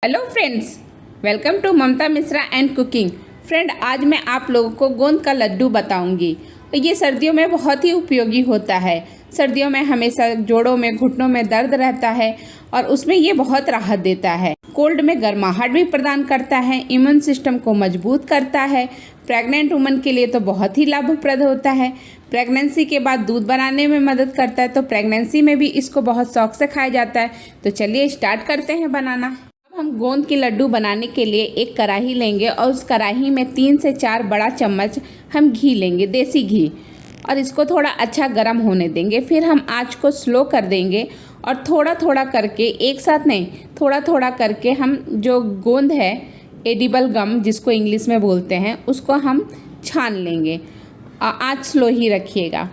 Hello friends, welcome to Mamta Mishra and cooking. Friend, आज मैं आप लोगों को गोंद का लड्डू बताऊंगी। ये सर्दियों में बहुत ही उपयोगी होता है। सर्दियों में हमेशा जोड़ों में, घुटनों में दर्द रहता है और उसमें ये बहुत राहत देता है। कोल्ड में गर्माहट भी प्रदान करता है, इम्यून सिस्टम को मजबूत करता है। प्रेग्नेंट वुमन के लिए तो बहुत ही लाभप्रद होता है। प्रेगनेंसी के बाद दूध बनाने में मदद करता है, तो प्रेगनेंसी में भी इसको बहुत शौक से खाया जाता है। तो चलिए स्टार्ट करते हैं बनाना। हम गोंद के लड्डू बनाने के लिए एक कढ़ाई लेंगे और उस कढ़ाई में 3 से 4 बड़ा चम्मच हम घी लेंगे, देसी घी, और इसको थोड़ा अच्छा गर्म होने देंगे। फिर हम आंच को स्लो कर देंगे और थोड़ा थोड़ा करके, एक साथ नहीं, थोड़ा थोड़ा करके हम जो गोंद है, एडिबल गम जिसको इंग्लिश में बोलते हैं, उसको हम छान लेंगे। आंच स्लो ही रखिएगा।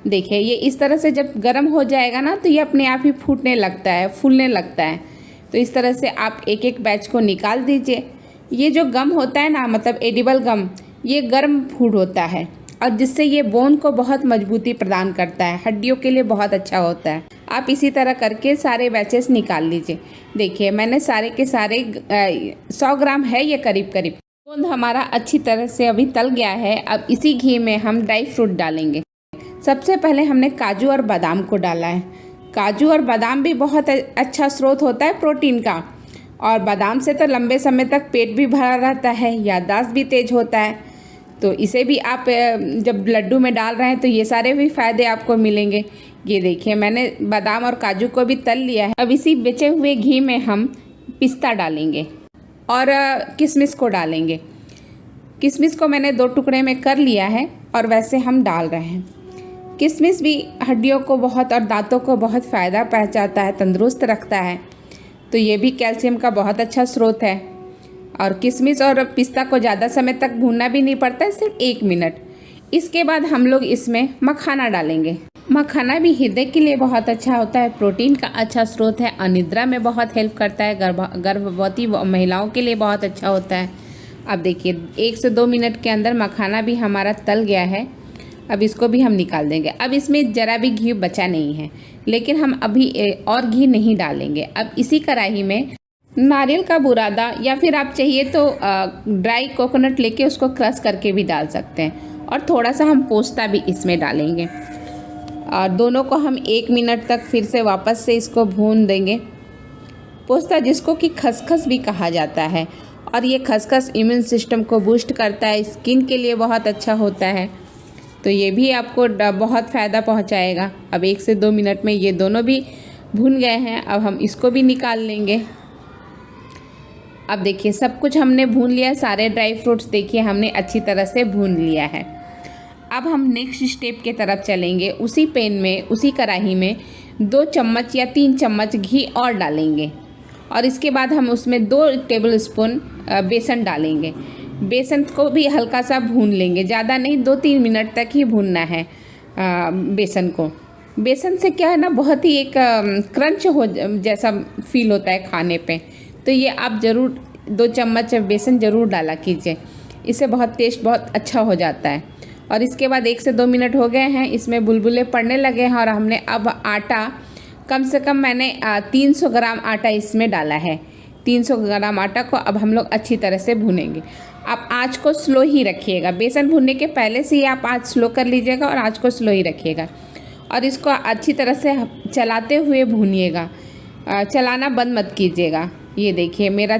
देखिए, ये इस तरह से जब गर्म हो जाएगा ना, तो ये अपने आप ही फूटने लगता है, फूलने लगता है। तो इस तरह से आप एक एक बैच को निकाल दीजिए। ये जो गम होता है ना, मतलब एडिबल गम, ये गर्म फूड होता है और जिससे ये बोन को बहुत मजबूती प्रदान करता है, हड्डियों के लिए बहुत अच्छा होता है। आप इसी तरह करके सारे बैचेस निकाल लीजिए। देखिए, मैंने सारे के सारे 100 ग्राम है ये करीब करीब। गोंद हमारा अच्छी तरह से अभी तल गया है। अब इसी घी में हम ड्राई फ्रूट डालेंगे। सबसे पहले हमने काजू और बादाम को डाला है। काजू और बादाम भी बहुत अच्छा स्रोत होता है प्रोटीन का, और बादाम से तो लंबे समय तक पेट भी भरा रहता है, याददाश्त भी तेज होता है। तो इसे भी आप जब लड्डू में डाल रहे हैं तो ये सारे भी फ़ायदे आपको मिलेंगे। ये देखिए, मैंने बादाम और काजू को भी तल लिया है। अब इसी बचे हुए घी में हम पिस्ता डालेंगे और किशमिश को डालेंगे। किशमिश को मैंने 2 टुकड़े में कर लिया है और वैसे हम डाल रहे हैं। किशमिश भी हड्डियों को बहुत और दांतों को बहुत फ़ायदा पहुंचाता है, तंदुरुस्त रखता है। तो ये भी कैल्शियम का बहुत अच्छा स्रोत है। और किशमिश और पिस्ता को ज़्यादा समय तक भूनना भी नहीं पड़ता है, सिर्फ 1 मिनट। इसके बाद हम लोग इसमें मखाना डालेंगे। मखाना भी हृदय के लिए बहुत अच्छा होता है, प्रोटीन का अच्छा स्रोत है, अनिद्रा में बहुत हेल्प करता है, गर्भवती महिलाओं के लिए बहुत अच्छा होता है। अब देखिए, 1 से 2 मिनट के अंदर मखाना भी हमारा तल गया है। अब इसको भी हम निकाल देंगे। अब इसमें ज़रा भी घी बचा नहीं है, लेकिन हम अभी और घी नहीं डालेंगे। अब इसी कढ़ाई में नारियल का बुरादा, या फिर आप चाहिए तो ड्राई कोकोनट लेके उसको क्रश करके भी डाल सकते हैं, और थोड़ा सा हम पोस्ता भी इसमें डालेंगे। और दोनों को हम 1 मिनट तक फिर से वापस से इसको भून देंगे। पोस्ता, जिसको कि खसखस भी कहा जाता है, और ये खसखस इम्यून सिस्टम को बूस्ट करता है, स्किन के लिए बहुत अच्छा होता है। तो ये भी आपको बहुत फ़ायदा पहुंचाएगा। अब 1 से 2 मिनट में ये दोनों भी भून गए हैं। अब हम इसको भी निकाल लेंगे। अब देखिए, सब कुछ हमने भून लिया। सारे ड्राई फ्रूट्स देखिए हमने अच्छी तरह से भून लिया है। अब हम नेक्स्ट स्टेप के तरफ चलेंगे। उसी पैन में, उसी कढ़ाई में 2 चम्मच या 3 चम्मच घी और डालेंगे, और इसके बाद हम उसमें 2 टेबल स्पून बेसन डालेंगे। बेसन को भी हल्का सा भून लेंगे, ज़्यादा नहीं, 2-3 मिनट तक ही भूनना है बेसन को। बेसन से क्या है ना, बहुत ही एक क्रंच हो जैसा फील होता है खाने पे। तो ये आप ज़रूर 2 चम्मच बेसन ज़रूर डाला कीजिए, इससे बहुत टेस्ट बहुत अच्छा हो जाता है। और इसके बाद 1 से 2 मिनट हो गए हैं, इसमें बुलबुले पड़ने लगे हैं, और हमने अब आटा, कम से कम मैंने 300 ग्राम आटा इसमें डाला है। 300 ग्राम आटा को अब हम लोग अच्छी तरह से भूनेंगे। आप आँच को स्लो ही रखिएगा। बेसन भूनने के पहले से ही आप आँच स्लो कर लीजिएगा और आँच को स्लो ही रखिएगा, और इसको अच्छी तरह से चलाते हुए भूनिएगा। चलाना बंद मत कीजिएगा। ये देखिए, मेरा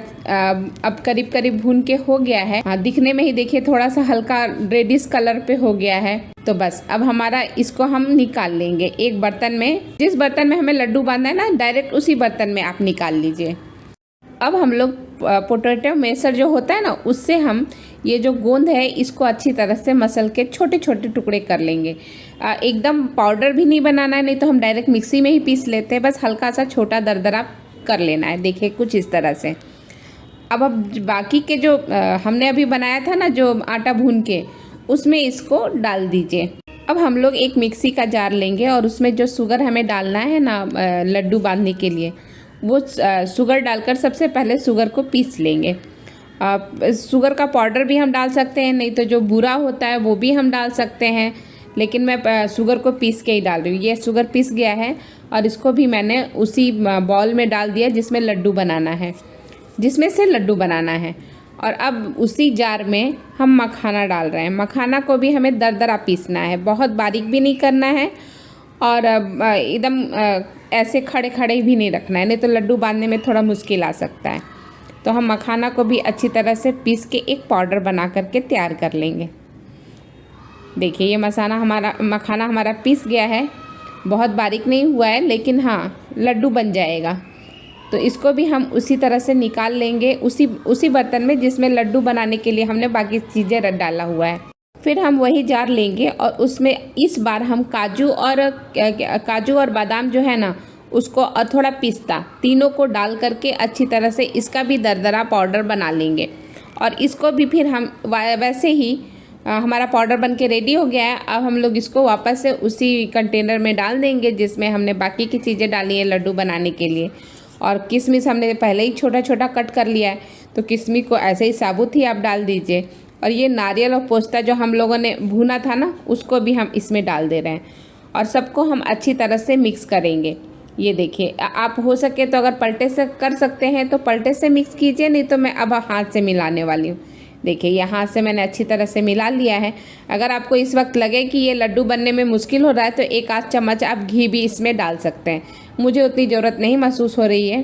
अब करीब करीब भून के हो गया है। हाँ, दिखने में ही देखिए थोड़ा सा हल्का रेडिश कलर पे हो गया है। तो बस अब हमारा इसको हम निकाल लेंगे एक बर्तन में। जिस बर्तन में हमें लड्डू बांधना है ना, डायरेक्ट उसी बर्तन में आप निकाल लीजिए। अब हम लोग पोटैटो मैशर जो होता है ना, उससे हम ये जो गोंद है इसको अच्छी तरह से मसल के छोटे छोटे टुकड़े कर लेंगे। एकदम पाउडर भी नहीं बनाना है, नहीं तो हम डायरेक्ट मिक्सी में ही पीस लेते हैं। बस हल्का सा छोटा दरदरा कर लेना है। देखिए, कुछ इस तरह से। अब बाकी के जो हमने अभी बनाया था ना, जो आटा भून के, उसमें इसको डाल दीजिए। अब हम लोग एक मिक्सी का जार लेंगे और उसमें जो शुगर हमें डालना है ना लड्डू बांधने के लिए, वो शुगर डालकर सबसे पहले शुगर को पीस लेंगे। शुगर का पाउडर भी हम डाल सकते हैं, नहीं तो जो बूरा होता है वो भी हम डाल सकते हैं, लेकिन मैं शुगर को पीस के ही डाल रही हूँ। ये शुगर पीस गया है और इसको भी मैंने उसी बाउल में डाल दिया जिसमें लड्डू बनाना है। जिसमें से लड्डू बनाना है। और अब उसी जार में हम मखाना डाल रहे हैं। मखाना को भी हमें दरदरा पीसना है, बहुत बारीक भी नहीं करना है और एकदम ऐसे खड़े खड़े भी नहीं रखना है, नहीं तो लड्डू बांधने में थोड़ा मुश्किल आ सकता है। तो हम मखाना को भी अच्छी तरह से पीस के एक पाउडर बना करके तैयार कर लेंगे। देखिए ये मखाना हमारा पीस गया है, बहुत बारीक नहीं हुआ है लेकिन हाँ लड्डू बन जाएगा। तो इसको भी हम उसी तरह से निकाल लेंगे उसी बर्तन में जिसमें लड्डू बनाने के लिए हमने बाकी चीज़ें डाला हुआ है। फिर हम वही जार लेंगे और उसमें इस बार हम काजू और बादाम जो है ना उसको और थोड़ा पिस्ता, तीनों को डाल करके अच्छी तरह से इसका भी दरदरा पाउडर बना लेंगे। और इसको भी फिर हम वैसे ही हमारा पाउडर बन के रेडी हो गया है। अब हम लोग इसको वापस से उसी कंटेनर में डाल देंगे जिसमें हमने बाकी की चीज़ें डाली है लड्डू बनाने के लिए। और किशमिश हमने पहले ही छोटा छोटा कट कर लिया है, तो किशमिश को ऐसे ही साबुत ही आप डाल दीजिए। और ये नारियल और पोस्ता जो हम लोगों ने भुना था ना उसको भी हम इसमें डाल दे रहे हैं और सबको हम अच्छी तरह से मिक्स करेंगे। ये देखिए, आप हो सके तो अगर पलटे से कर सकते हैं तो पलटे से मिक्स कीजिए, नहीं तो मैं अब हाथ से मिलाने वाली हूँ। देखिए ये हाथ से मैंने अच्छी तरह से मिला लिया है। अगर आपको इस वक्त लगे कि ये लड्डू बनने में मुश्किल हो रहा है तो एक आध चम्मच आप घी भी इसमें डाल सकते हैं। मुझे उतनी ज़रूरत नहीं महसूस हो रही है।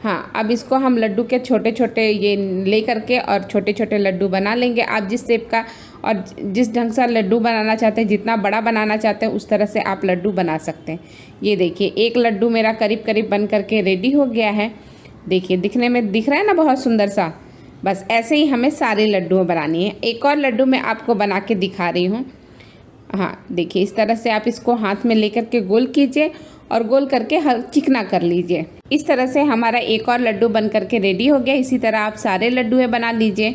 हाँ, अब इसको हम लड्डू के छोटे छोटे ये ले करके और छोटे छोटे लड्डू बना लेंगे। आप जिस शेप का और जिस ढंग से लड्डू बनाना चाहते हैं, जितना बड़ा बनाना चाहते हैं उस तरह से आप लड्डू बना सकते हैं। ये देखिए एक लड्डू मेरा करीब करीब बन करके रेडी हो गया है। देखिए दिखने में दिख रहा है ना बहुत सुंदर सा। बस ऐसे ही हमें सारे लड्डू बनानी है। एक और लड्डू मैं आपको बना के दिखा रही हूँ। हाँ देखिए इस तरह से आप इसको हाथ में लेकर के गोल कीजिए और गोल करके चिकना कर लीजिए। इस तरह से हमारा एक और लड्डू बन करके रेडी हो गया। इसी तरह आप सारे लड्डू बना लीजिए।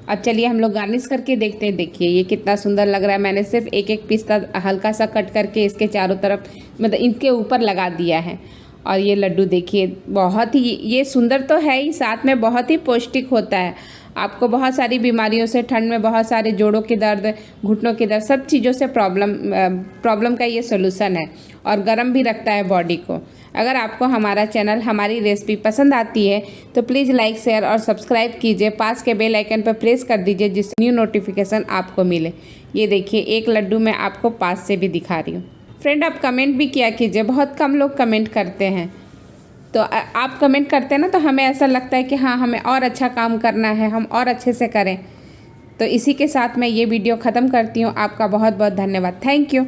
अब चलिए हम लोग गार्निश करके देखते हैं। देखिए ये कितना सुंदर लग रहा है। मैंने सिर्फ एक एक पिस्ता हल्का सा कट करके इसके चारों तरफ मतलब इनके ऊपर लगा दिया है। और ये लड्डू देखिए बहुत ही ये सुंदर तो है ही, साथ में बहुत ही पौष्टिक होता है। आपको बहुत सारी बीमारियों से, ठंड में बहुत सारे जोड़ों के दर्द, घुटनों के दर्द, सब चीज़ों से प्रॉब्लम का ये सोल्यूशन है और गर्म भी रखता है बॉडी को। अगर आपको हमारा चैनल, हमारी रेसिपी पसंद आती है तो प्लीज़ लाइक, शेयर और सब्सक्राइब कीजिए। पास के बेल आइकन पर प्रेस कर दीजिए जिससे न्यू नोटिफिकेशन आपको मिले। ये देखिए एक लड्डू मैं आपको पास से भी दिखा रही हूँ। फ्रेंड आप कमेंट भी किया कीजिए, बहुत कम लोग कमेंट करते हैं। तो आप कमेंट करते हैं ना तो हमें ऐसा लगता है कि हाँ हमें और अच्छा काम करना है, हम और अच्छे से करें। तो इसी के साथ मैं ये वीडियो ख़त्म करती हूँ। आपका बहुत बहुत धन्यवाद। Thank you.